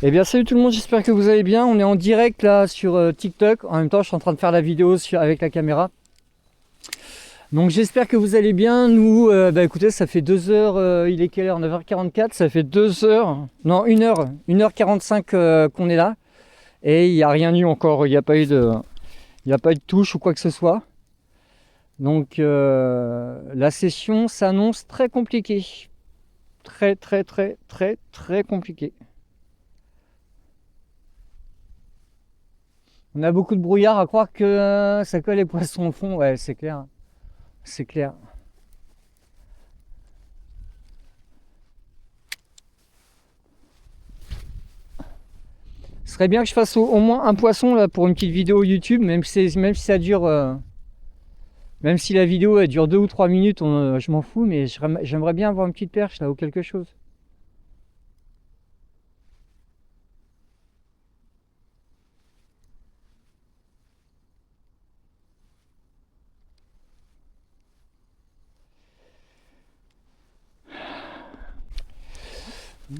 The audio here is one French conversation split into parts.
Eh bien salut tout le monde, j'espère que vous allez bien. On est en direct là sur TikTok. En même temps je suis en train de faire la vidéo avec la caméra. Donc j'espère que vous allez bien. Nous, écoutez, ça fait 2 heures, il est quelle heure? 9h44, ça fait 2 heures, non 1 heure, 1h45 qu'on est là. Et il n'y a rien eu encore, il n'y a pas eu de touche ou quoi que ce soit. Donc la session s'annonce très compliquée. Très très très très très compliquée. On a beaucoup de brouillard à croire que ça colle les poissons au fond. Ouais, c'est clair. C'est clair. Ce serait bien que je fasse au moins un poisson là pour une petite vidéo YouTube, même si ça dure, même si la vidéo elle dure 2 ou 3 minutes, je m'en fous, mais j'aimerais bien avoir une petite perche là ou quelque chose.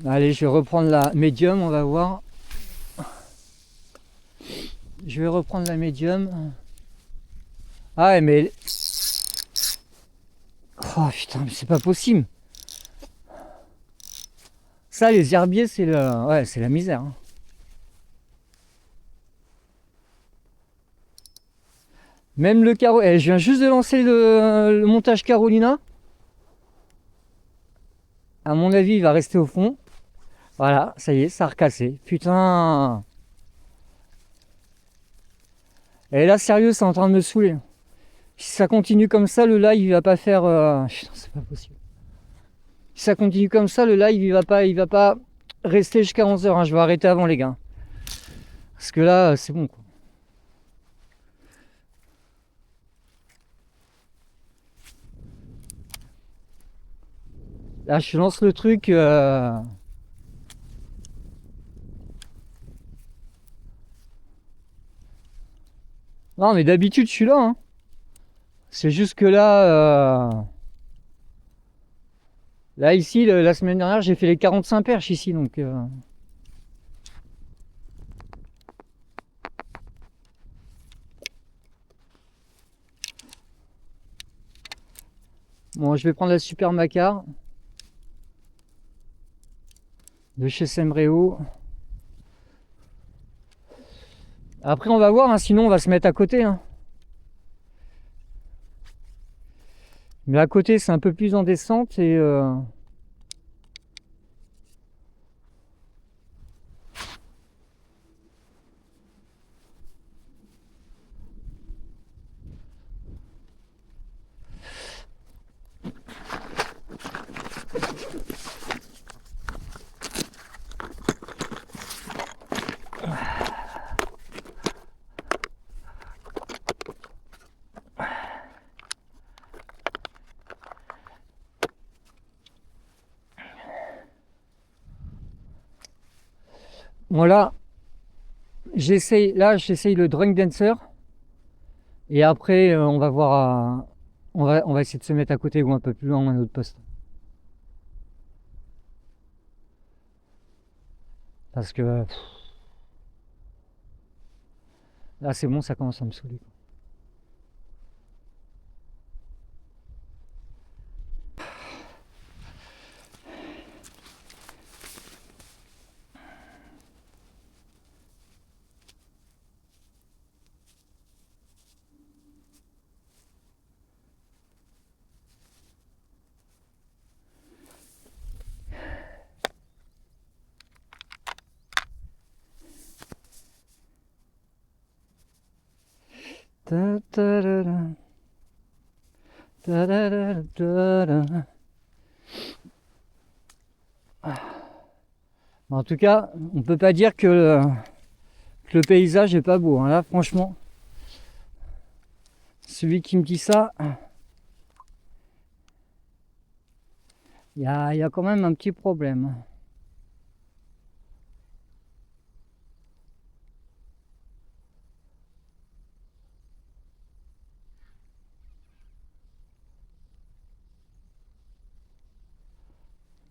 Allez, je vais reprendre la médium, on va voir. Je vais reprendre la médium. Ah ouais, mais oh putain, mais c'est pas possible. Ça, les herbiers, c'est la misère, hein. Même le carreau, je viens juste de lancer le montage Carolina. À mon avis, il va rester au fond. Voilà, ça y est, ça a recassé. Putain. Et là, sérieux, c'est en train de me saouler. Si ça continue comme ça, le live, il va pas faire. Putain, c'est pas possible. Si ça continue comme ça, le live, il va pas rester jusqu'à 11h, hein. Je vais arrêter avant, les gars. Parce que là, c'est bon, quoi. Là, je lance le truc. Non, mais d'habitude, je suis là, hein. C'est juste que là. Là, ici, la semaine dernière, j'ai fait les 45 perches ici, donc. Bon, je vais prendre la Super Macar de chez Semreo. Après, on va voir, hein, sinon on va se mettre à côté, hein. Mais à côté, c'est un peu plus en descente et. Voilà, j'essaye le Drunk Dancer. Et après, on va voir. On va essayer de se mettre à côté ou un peu plus loin, un autre poste. Parce que là, c'est bon, ça commence à me saouler. Ta, ta, ra, ra. Ta, ra, ra, ta, ra. En tout cas, on peut pas dire que le paysage est pas beau, hein. Là, franchement, celui qui me dit ça, il y a quand même un petit problème.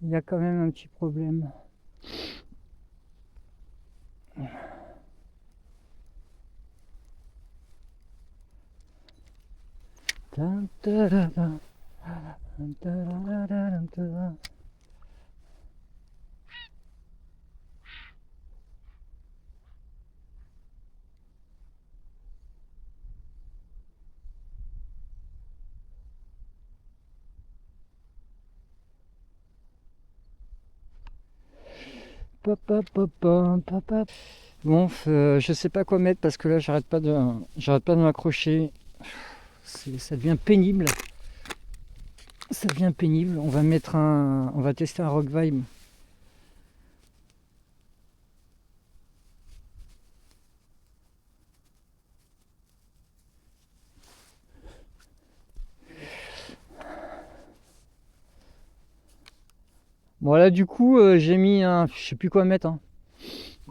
Il y a quand même un petit problème. Tan, tarara, tarara, tarara. Bon, je sais pas quoi mettre parce que là j'arrête pas de m'accrocher. Ça devient pénible. Ça devient pénible. On va tester un Rock Vibe. Bon là du coup j'ai mis un, je sais plus quoi mettre, hein.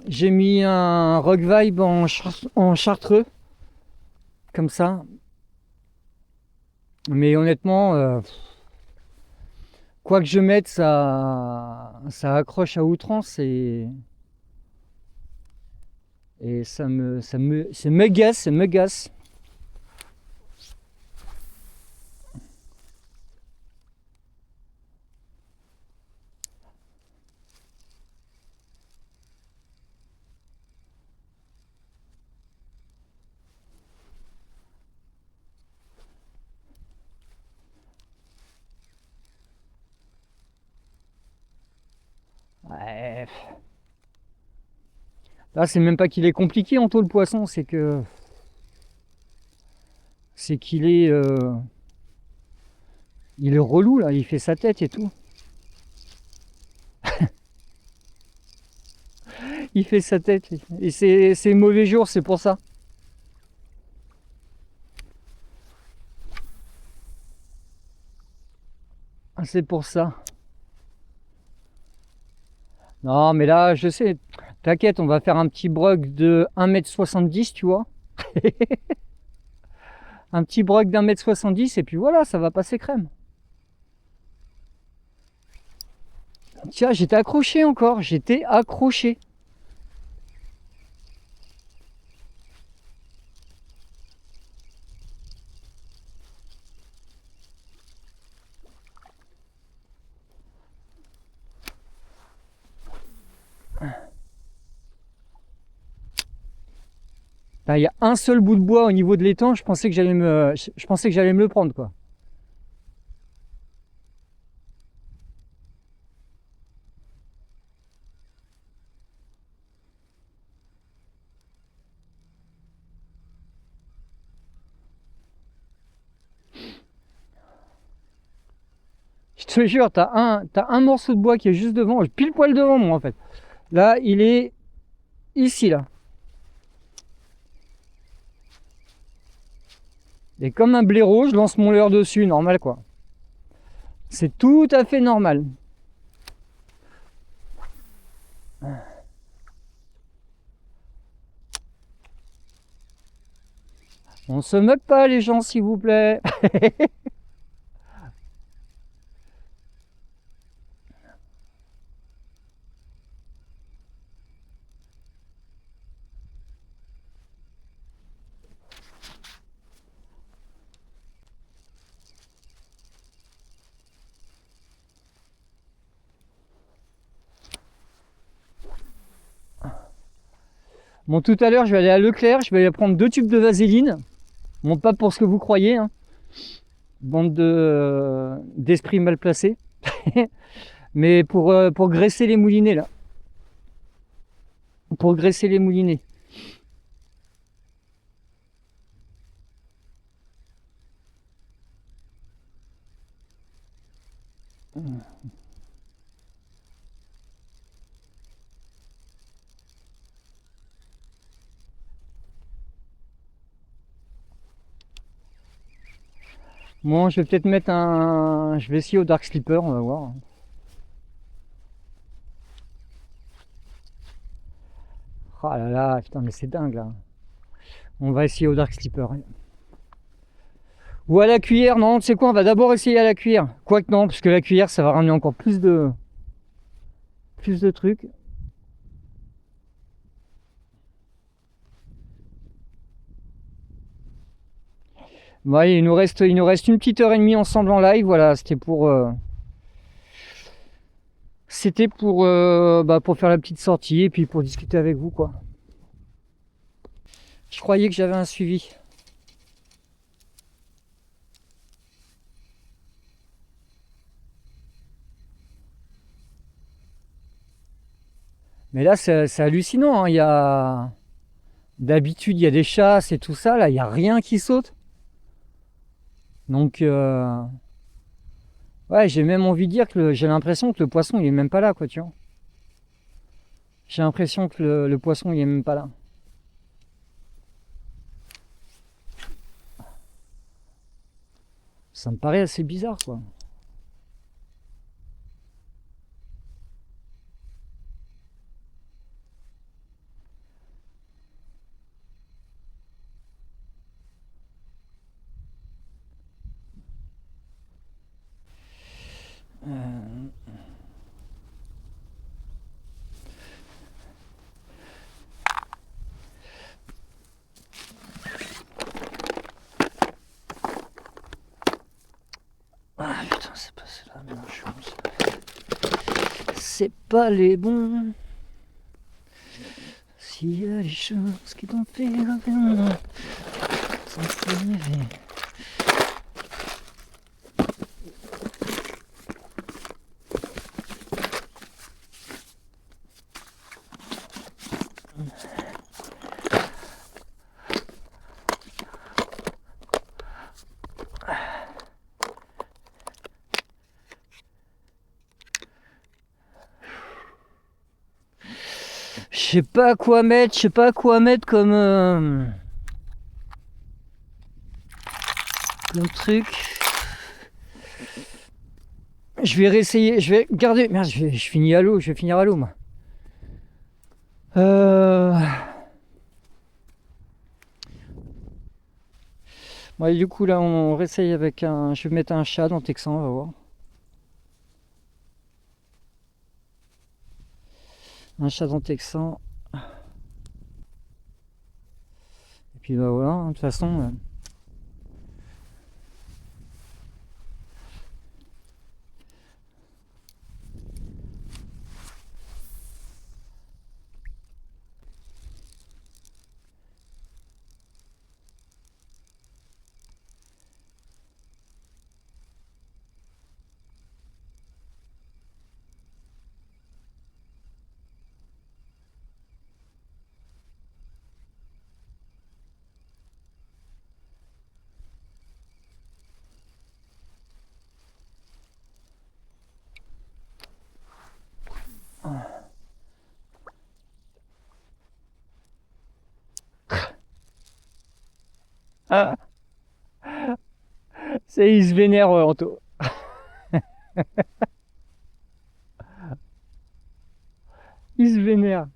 J'ai mis un Rock Vibe en chartreux, comme ça. Mais honnêtement, quoi que je mette, ça accroche à outrance et ça me gasse, ça me gasse. Ouais. Là, c'est même pas qu'il est compliqué en taux le poisson, c'est qu'il est, il est relou là, il fait sa tête et tout. Il fait sa tête et c'est mauvais jour, c'est pour ça. C'est pour ça. Non, mais là, je sais, t'inquiète, on va faire un petit broc de 1,70 m, tu vois. Un petit broc d'1,70 m et puis voilà, ça va passer crème. Tiens, j'étais accroché encore, j'étais accroché. Il y a un seul bout de bois au niveau de l'étang, je pensais que j'allais me le prendre, quoi. Je te jure, t'as un morceau de bois qui est juste devant, pile poil devant moi en fait. Là, il est ici, là. Et comme un blaireau, je lance mon leurre dessus, normal quoi. C'est tout à fait normal. On se moque pas les gens s'il vous plaît. Bon, tout à l'heure, je vais aller à Leclerc, je vais aller prendre 2 tubes de vaseline. Bon, pas pour ce que vous croyez, hein. Bande d'esprits mal placés. Mais pour graisser les moulinets, là. Pour graisser les moulinets. Moi, je vais peut-être mettre un... Je vais essayer au Dark Slipper, on va voir. Oh là là, putain, mais c'est dingue, là. On va essayer au Dark Slipper. Ou à la cuillère, non, tu sais quoi, on va d'abord essayer à la cuillère. Quoique non, parce que la cuillère, ça va ramener encore plus de trucs. Ouais, il nous reste une petite heure et demie ensemble en live. Voilà, pour faire la petite sortie et puis pour discuter avec vous, quoi. Je croyais que j'avais un suivi. Mais là, c'est hallucinant, hein. D'habitude, il y a des chasses et tout ça. Là, il n'y a rien qui saute. Donc, ouais, j'ai même envie de dire que j'ai l'impression que le poisson, il est même pas là, quoi, tu vois. J'ai l'impression que le poisson, il est même pas là. Ça me paraît assez bizarre, quoi. Ah putain, c'est passé là, mais non, c'est pas les bons. S'il y a des choses qui t'ont fait rêver, ça me fait rêver. Je sais pas quoi mettre comme truc. Je vais réessayer, je vais garder. Merde, je finis à l'eau, je vais finir à l'eau, moi. Bon, du coup, là, on réessaye avec un. Je vais mettre un chat dans Texan, on va voir. Un chat dans Texan. Et puis, bah voilà, de toute façon. Ah, c'est il se vénère, Anto. Il se vénère.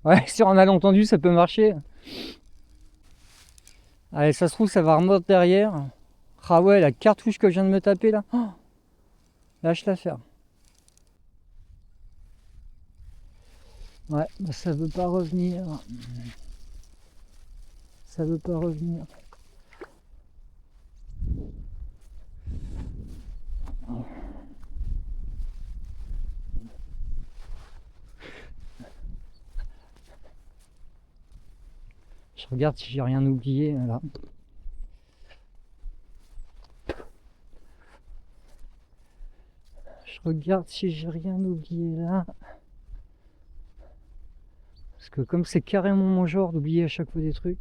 Ouais, sur un malentendu, ça peut marcher. Allez, ça se trouve, ça va remonter derrière. Ah ouais, la cartouche que je viens de me taper là. Oh, lâche l'affaire. Ouais, bah, ça veut pas revenir. Ça veut pas revenir. Je regarde si j'ai rien oublié là. Je regarde si j'ai rien oublié là. Parce que comme c'est carrément mon genre d'oublier à chaque fois des trucs.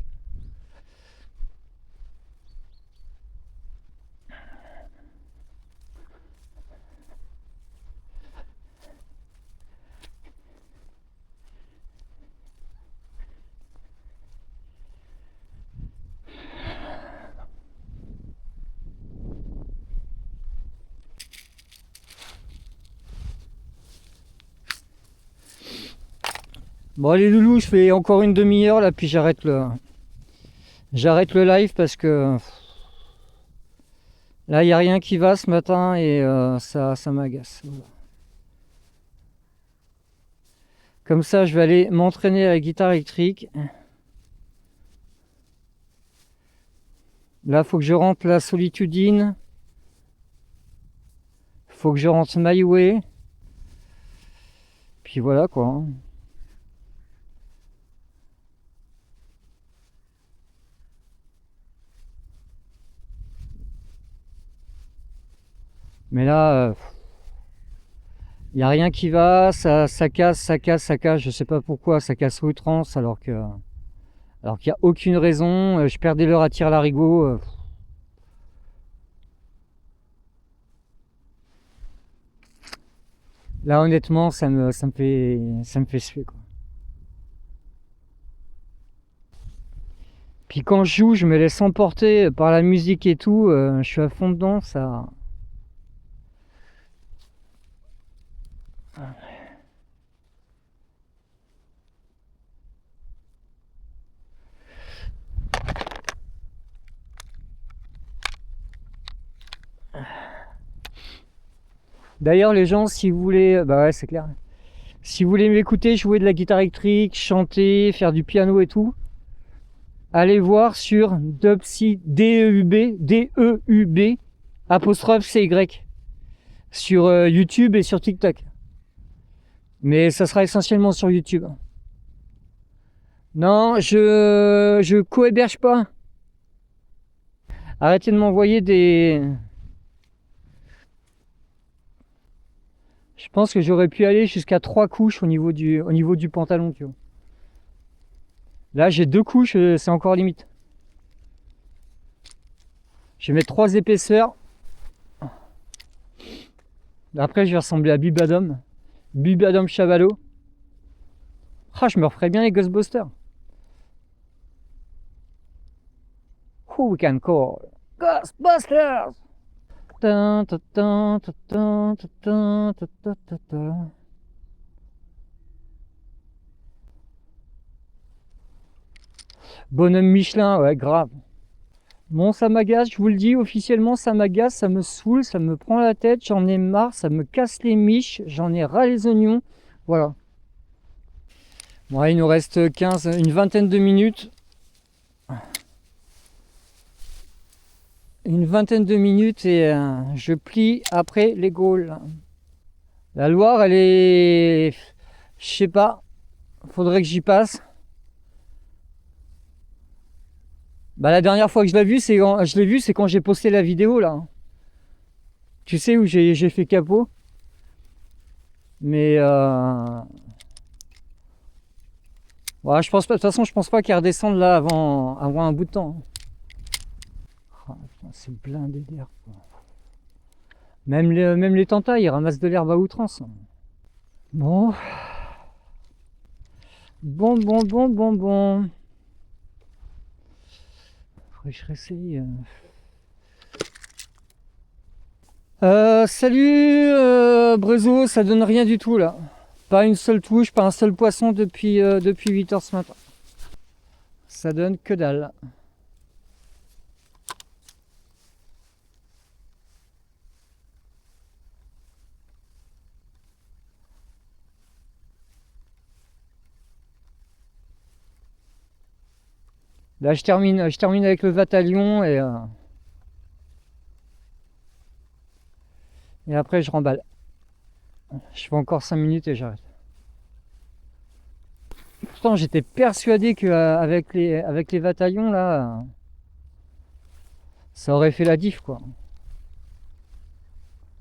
Bon allez loulous, je fais encore une demi-heure là, puis j'arrête le live parce que Là, il n'y a rien qui va ce matin et ça m'agace. Voilà. Comme ça, je vais aller m'entraîner à la guitare électrique. Là, faut que je rentre la Solitudine. Faut que je rentre My Way. Puis voilà quoi. Mais là, il n'y a rien qui va, ça casse, je sais pas pourquoi, ça casse outrance alors qu'il n'y a aucune raison, je perds des l'heure à tirer l'arigot. Là honnêtement ça me fait suer quoi. Puis quand je joue, je me laisse emporter par la musique et tout, je suis à fond dedans, ça. D'ailleurs les gens, si vous voulez, bah ouais c'est clair. Si vous voulez m'écouter jouer de la guitare électrique, chanter, faire du piano et tout, allez voir sur Dubsy, D-E-U-B, apostrophe C-Y, sur YouTube et sur TikTok. Mais ça sera essentiellement sur YouTube. Non, je co-héberge pas. Arrêtez de m'envoyer des... Je pense que j'aurais pu aller jusqu'à 3 couches au niveau du pantalon, tu vois. Là, j'ai 2 couches, c'est encore limite. Je vais mettre 3 épaisseurs. Après, je vais ressembler à Bibadom Chavalot. Ah, je me referais bien les Ghostbusters. Who we can call Ghostbusters? Bonhomme Michelin, ouais, grave. Bon, ça m'agace, je vous le dis, officiellement, ça m'agace, ça me saoule, ça me prend la tête, j'en ai marre, ça me casse les miches, j'en ai ras les oignons. Voilà. Bon, il nous reste une vingtaine de minutes. Une vingtaine de minutes et je plie après les Gaules. La Loire, elle est... Je sais pas, faudrait que j'y passe. Bah, la dernière fois que je l'ai vu, c'est quand j'ai posté la vidéo là. Tu sais où j'ai fait capot. Mais voilà, je pense pas. De toute façon, je pense pas qu'elle redescende là avant un bout de temps. Oh, c'est blindé d'air. Même les tantas, ils ramassent de l'herbe à outrance. Bon. Bon. Faudrait que je réessaye. Salut Brezo, ça donne rien du tout là. Pas une seule touche, pas un seul poisson depuis 8h ce matin. Ça donne que dalle. Là je termine avec le Vatalion et après je remballe. Je fais encore 5 minutes et j'arrête. Pourtant j'étais persuadé qu'avec les Vatalions là, ça aurait fait la diff quoi.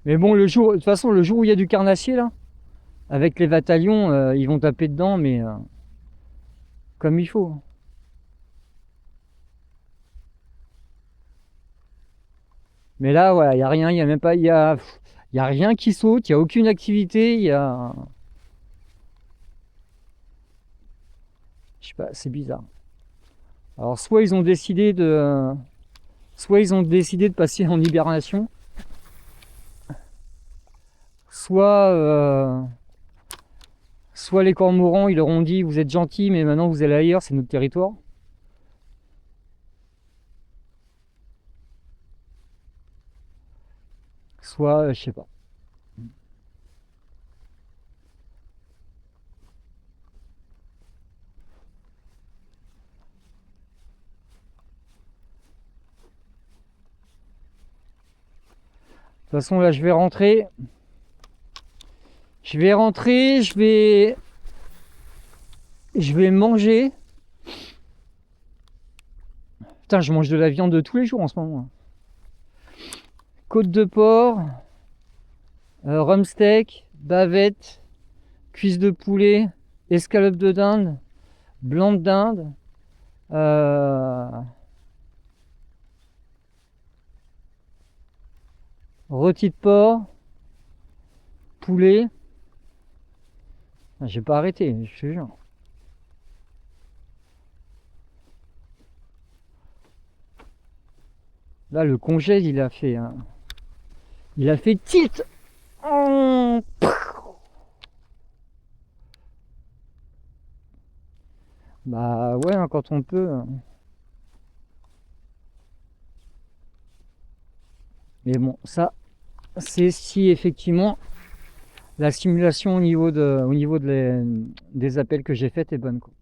Mais bon, de toute façon le jour où il y a du carnassier là, avec les Vatalions, ils vont taper dedans mais comme il faut. Mais là, voilà, il n'y a rien, il n'y a même pas, il y a rien qui saute, il n'y a aucune activité, il y a... Je sais pas, c'est bizarre. Alors soit ils ont décidé de passer en hibernation, soit les cormorans, ils leur ont dit vous êtes gentils, mais maintenant vous allez ailleurs, c'est notre territoire. soit, je sais pas. De toute façon, là, je vais rentrer. Je vais manger. Putain, je mange de la viande de tous les jours en ce moment. Côte de porc, rhum steak, bavette, cuisse de poulet, escalope de dinde, blanc de dinde, rôti de porc, poulet. J'ai pas arrêté, je te jure. Là, le congèle, il a fait tilt. Oh, bah ouais, hein, quand on peut. Mais bon, ça, c'est si effectivement la simulation des appels que j'ai faites est bonne, quoi.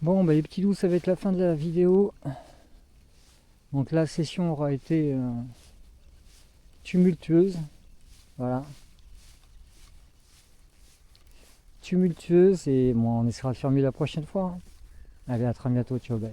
Bon, bah les petits loups, ça va être la fin de la vidéo. Donc la session aura été tumultueuse. Voilà. Tumultueuse et bon, on essaiera de faire mieux la prochaine fois. Allez, à très bientôt, ciao, bye.